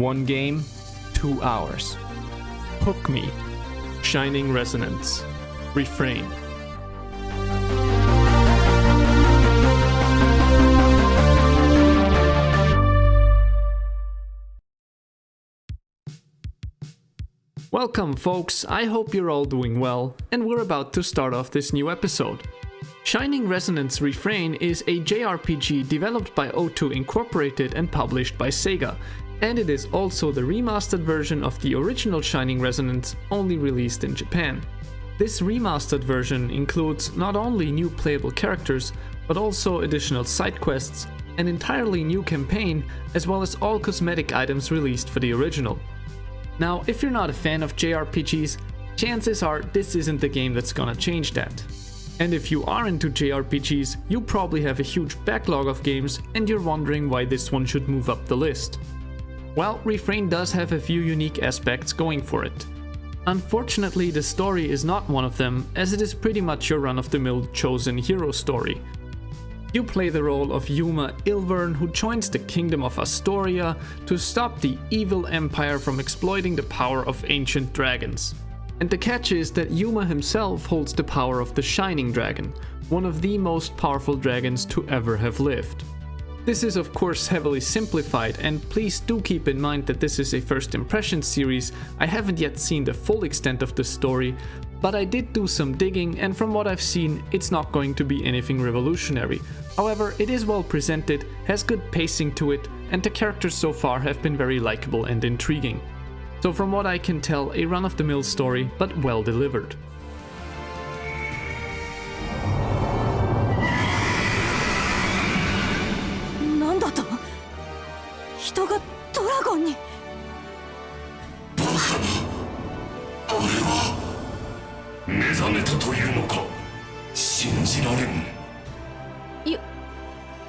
One game, 2 hours. Hook me. Shining Resonance. Refrain. Welcome folks, I hope you're all doing well, and we're about to start off this new episode. Shining Resonance Refrain is a JRPG developed by O2 Incorporated and published by SEGA, and it is also the remastered version of the original Shining Resonance, only released in Japan. This remastered version includes not only new playable characters, but also additional side quests, an entirely new campaign, as well as all cosmetic items released for the original. Now, if you're not a fan of JRPGs, chances are this isn't the game that's gonna change that. And if you are into JRPGs, you probably have a huge backlog of games and you're wondering why this one should move up the list. Well, Refrain does have a few unique aspects going for it. Unfortunately, the story is not one of them, as it is pretty much your run-of-the-mill chosen hero story. You play the role of Yuma Ilvern, who joins the Kingdom of Astoria to stop the evil empire from exploiting the power of ancient dragons. And the catch is that Yuma himself holds the power of the Shining Dragon, one of the most powerful dragons to ever have lived. This is of course heavily simplified, and please do keep in mind that this is a first impression series. I haven't yet seen the full extent of the story, but I did do some digging, and from what I've seen, it's not going to be anything revolutionary. However, it is well presented, has good pacing to it, and the characters so far have been very likable and intriguing. So from what I can tell, a run-of-the-mill story, but well delivered.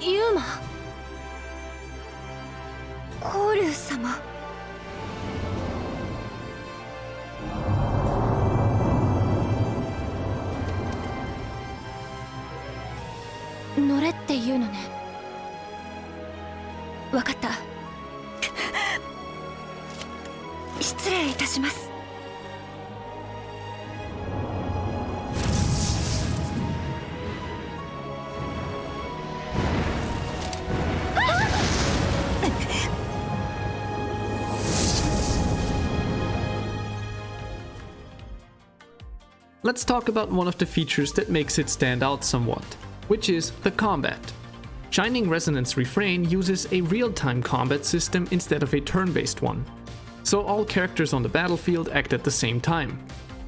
Yuma? コール様。乗れって言うのね。わかった。失礼いたします。Let's talk about one of the features that makes it stand out somewhat, which is the combat. Shining Resonance Refrain uses a real-time combat system instead of a turn-based one. So all characters on the battlefield act at the same time.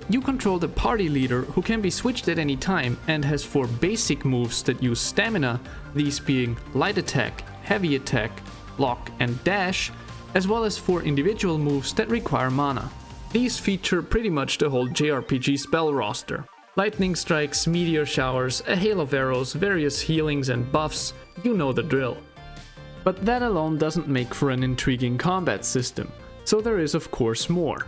You control the party leader, who can be switched at any time and has 4 basic moves that use stamina, these being light attack, heavy attack, block and dash, as well as 4 individual moves that require mana. These feature pretty much the whole JRPG spell roster. Lightning strikes, meteor showers, a hail of arrows, various healings and buffs, you know the drill. But that alone doesn't make for an intriguing combat system, so there is of course more.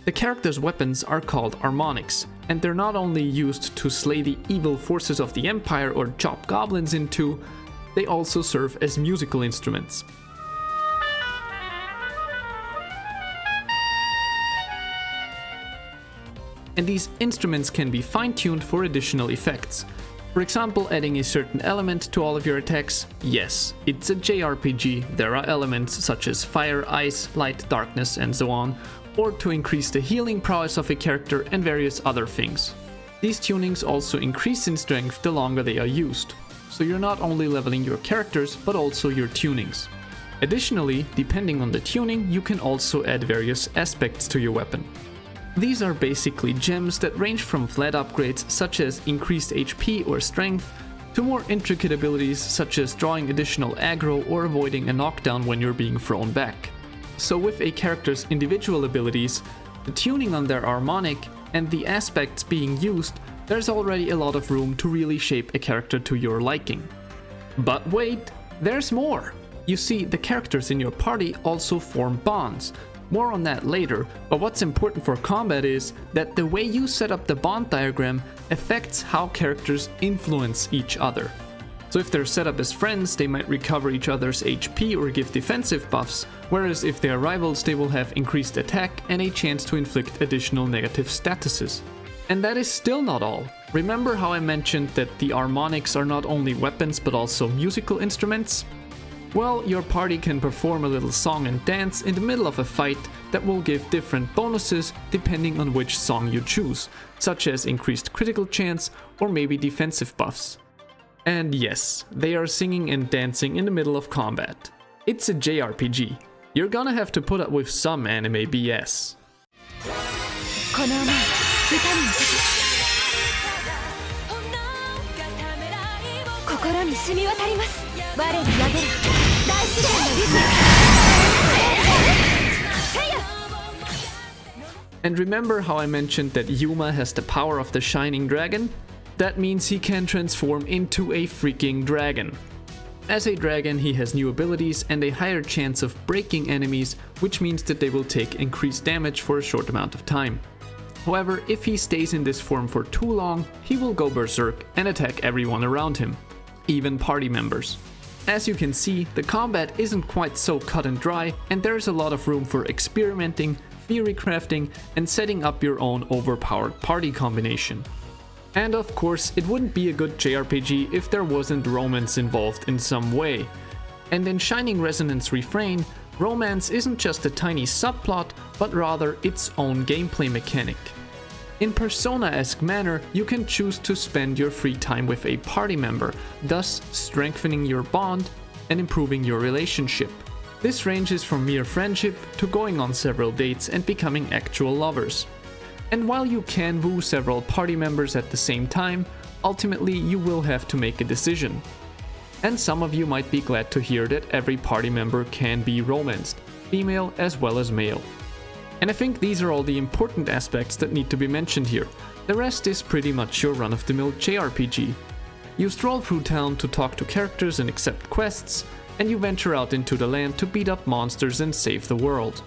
The characters' weapons are called harmonics, and they're not only used to slay the evil forces of the Empire or chop goblins in two, they also serve as musical instruments. And these instruments can be fine-tuned for additional effects. For example, adding a certain element to all of your attacks. Yes, it's a JRPG, there are elements such as fire, ice, light, darkness, and so on, or to increase the healing prowess of a character and various other things. These tunings also increase in strength the longer they are used, so you're not only leveling your characters, but also your tunings. Additionally, depending on the tuning, you can also add various aspects to your weapon. These are basically gems that range from flat upgrades such as increased HP or strength, to more intricate abilities such as drawing additional aggro or avoiding a knockdown when you're being thrown back. So with a character's individual abilities, the tuning on their harmonic, and the aspects being used, there's already a lot of room to really shape a character to your liking. But wait, there's more! You see, the characters in your party also form bonds. More on that later, but what's important for combat is that the way you set up the bond diagram affects how characters influence each other. So if they're set up as friends, they might recover each other's HP or give defensive buffs, whereas if they are rivals, they will have increased attack and a chance to inflict additional negative statuses. And that is still not all. Remember how I mentioned that the harmonics are not only weapons but also musical instruments? Well, your party can perform a little song and dance in the middle of a fight that will give different bonuses depending on which song you choose, such as increased critical chance or maybe defensive buffs. And yes, they are singing and dancing in the middle of combat. It's a JRPG. You're gonna have to put up with some anime BS. 心に染み渡ります。我に投げる大自然のリズム。 And remember how I mentioned that Yuma has the power of the Shining Dragon? That means he can transform into a freaking dragon. As a dragon, he has new abilities and a higher chance of breaking enemies, which means that they will take increased damage for a short amount of time. However, if he stays in this form for too long, he will go berserk and attack everyone around him, even party members. As you can see, the combat isn't quite so cut and dry, and there is a lot of room for experimenting, theory crafting, and setting up your own overpowered party combination. And of course, it wouldn't be a good JRPG if there wasn't romance involved in some way. And in Shining Resonance Refrain, romance isn't just a tiny subplot, but rather its own gameplay mechanic. In Persona-esque manner, you can choose to spend your free time with a party member, thus strengthening your bond and improving your relationship. This ranges from mere friendship to going on several dates and becoming actual lovers. And while you can woo several party members at the same time, ultimately you will have to make a decision. And some of you might be glad to hear that every party member can be romanced, female as well as male. And I think these are all the important aspects that need to be mentioned here. The rest is pretty much your run-of-the-mill JRPG. You stroll through town to talk to characters and accept quests, and you venture out into the land to beat up monsters and save the world.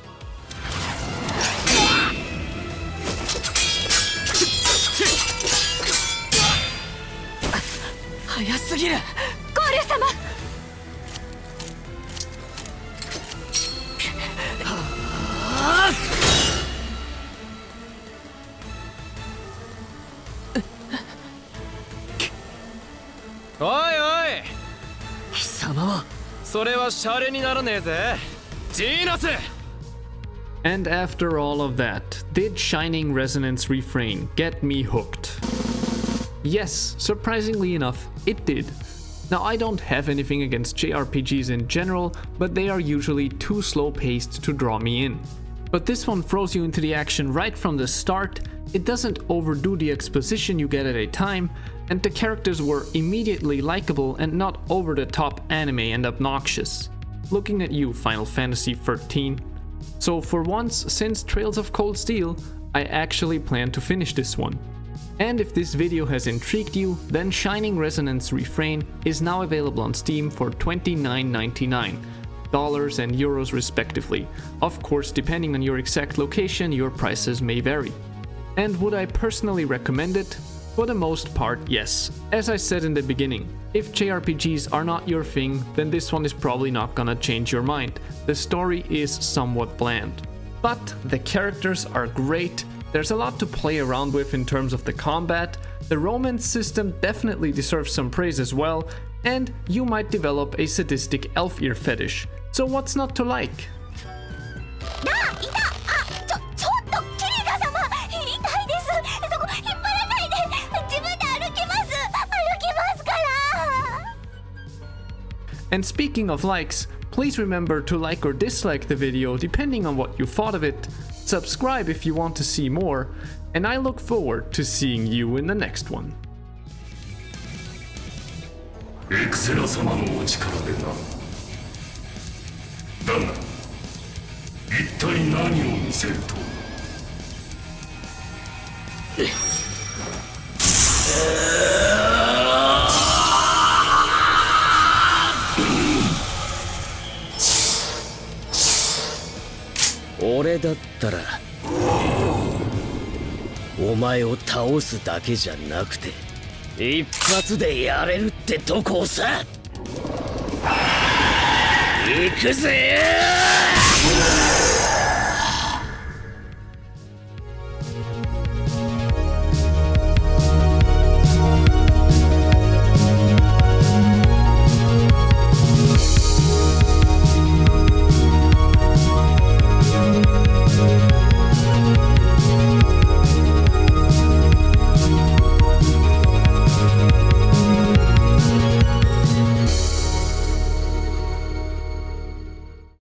And after all of that, did Shining Resonance Refrain get me hooked? Yes, surprisingly enough, it did. Now, I don't have anything against JRPGs in general, but they are usually too slow-paced to draw me in. But this one throws you into the action right from the start, it doesn't overdo the exposition you get at a time, and the characters were immediately likable and not over-the-top anime and obnoxious. Looking at you, Final Fantasy XIII. So for once, since Trails of Cold Steel, I actually plan to finish this one. And if this video has intrigued you, then Shining Resonance Refrain is now available on Steam for $29.99, dollars and euros respectively. Of course, depending on your exact location, your prices may vary. And would I personally recommend it? For the most part, yes. As I said in the beginning, if JRPGs are not your thing, then this one is probably not gonna change your mind. The story is somewhat bland. But the characters are great, there's a lot to play around with in terms of the combat, the romance system definitely deserves some praise as well, and you might develop a sadistic elf ear fetish. So what's not to like? And speaking of likes, please remember to like or dislike the video depending on what you thought of it, subscribe if you want to see more, and I look forward to seeing you in the next one. エクセラ様のお力でな。だが、一体何を見せると？俺だったらお前を倒すだけじゃなくて一発でやれるってとこさ。行くぜー。